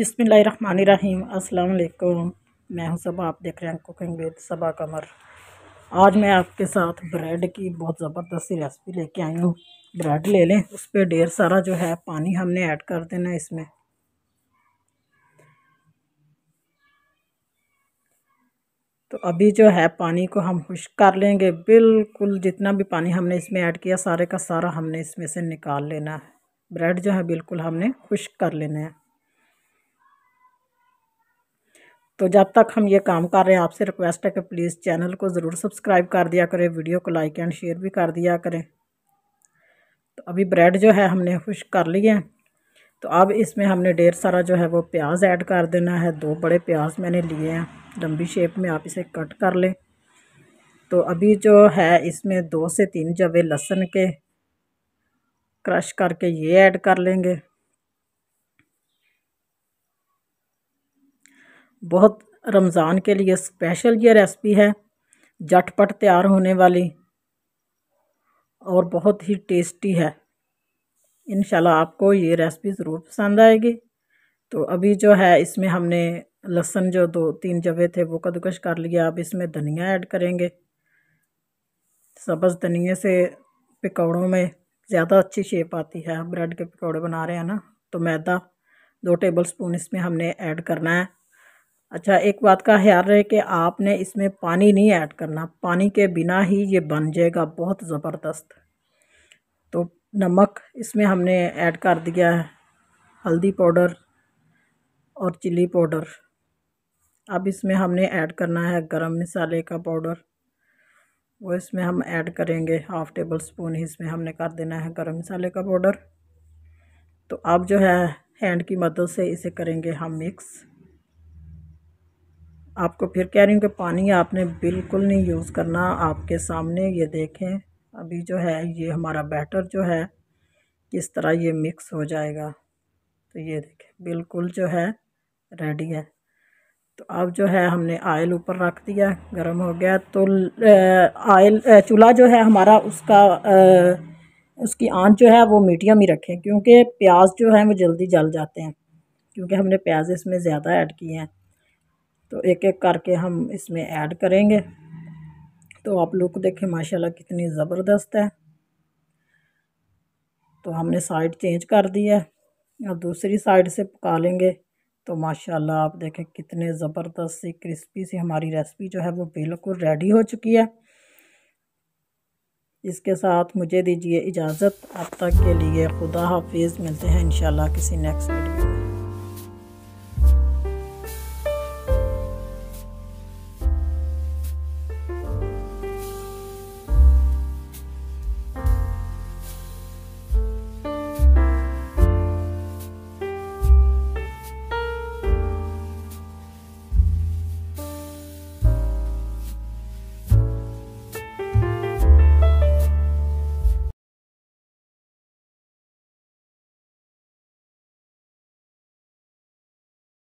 बिस्मिल्लाहिर्रहमानिर्रहीम। अस्सलाम वालेकुम। मैं हूं सबा, आप देख रहे हैं कुकिंग विद सबा कमर। आज मैं आपके साथ ब्रेड की बहुत ज़बरदस्त सी रेसिपी लेके आई हूँ। ब्रेड ले लें, उस पर ढेर सारा जो है पानी हमने ऐड कर देना है इसमें। तो अभी जो है पानी को हम खुश्क कर लेंगे। बिल्कुल जितना भी पानी हमने इसमें ऐड किया सारे का सारा हमने इसमें से निकाल लेना है। ब्रेड जो है बिल्कुल हमने खुश्क कर लेना है। तो जब तक हम ये काम कर रहे हैं, आपसे रिक्वेस्ट है कि प्लीज़ चैनल को ज़रूर सब्सक्राइब कर दिया करें, वीडियो को लाइक एंड शेयर भी कर दिया करें। तो अभी ब्रेड जो है हमने खुश्क कर लिए हैं। तो अब इसमें हमने ढेर सारा जो है वो प्याज ऐड कर देना है। 2 बड़े प्याज मैंने लिए हैं, लंबी शेप में, आप इसे कट कर लें। तो अभी जो है इसमें 2 से 3 जवे लहसुन के क्रश करके ये ऐड कर लेंगे। बहुत रमज़ान के लिए स्पेशल ये रेसिपी है, झटपट तैयार होने वाली और बहुत ही टेस्टी है। इंशाल्लाह आपको ये रेसिपी ज़रूर पसंद आएगी। तो अभी जो है इसमें हमने लहसुन जो 2-3 जवे थे वो कद्दूकस कर लिया। अब इसमें धनिया ऐड करेंगे। सब्ज़ धनिया से पकौड़ों में ज़्यादा अच्छी शेप आती है। ब्रेड के पकौड़े बना रहे हैं ना, तो मैदा 2 टेबलस्पून इसमें हमने ऐड करना है। अच्छा, एक बात का ख्याल रहे कि आपने इसमें पानी नहीं ऐड करना, पानी के बिना ही ये बन जाएगा बहुत ज़बरदस्त। तो नमक इसमें हमने ऐड कर दिया है, हल्दी पाउडर और चिली पाउडर। अब इसमें हमने ऐड करना है गरम मसाले का पाउडर, वो इसमें हम ऐड करेंगे। 1/2 टेबलस्पून ही इसमें हमने कर देना है गरम मसाले का पाउडर। तो अब जो है हैंड की मदद से इसे करेंगे हम मिक्स। आपको फिर कह रही हूँ कि पानी आपने बिल्कुल नहीं यूज़ करना। आपके सामने ये देखें, अभी जो है ये हमारा बैटर जो है किस तरह ये मिक्स हो जाएगा। तो ये देखें बिल्कुल जो है रेडी है। तो अब जो है हमने आयल ऊपर रख दिया, गर्म हो गया। तो आयल चूल्हा जो है हमारा उसकी आंच जो है वो मीडियम ही रखें, क्योंकि प्याज जो है वो जल्दी जल जाते हैं, क्योंकि हमने प्याज इसमें ज़्यादा ऐड किए हैं। तो एक एक करके हम इसमें ऐड करेंगे। तो आप लुक देखें माशाल्लाह कितनी ज़बरदस्त है। तो हमने साइड चेंज कर दी है, अब दूसरी साइड से पका लेंगे। तो माशाल्लाह आप देखें कितने ज़बरदस्त सी क्रिस्पी सी हमारी रेसिपी जो है वो बिल्कुल रेडी हो चुकी है। इसके साथ मुझे दीजिए इजाज़त। अब तक के लिए खुदा हाफिज़। मिलते हैं इंशाल्लाह किसी नेक्स्ट वीडियो में।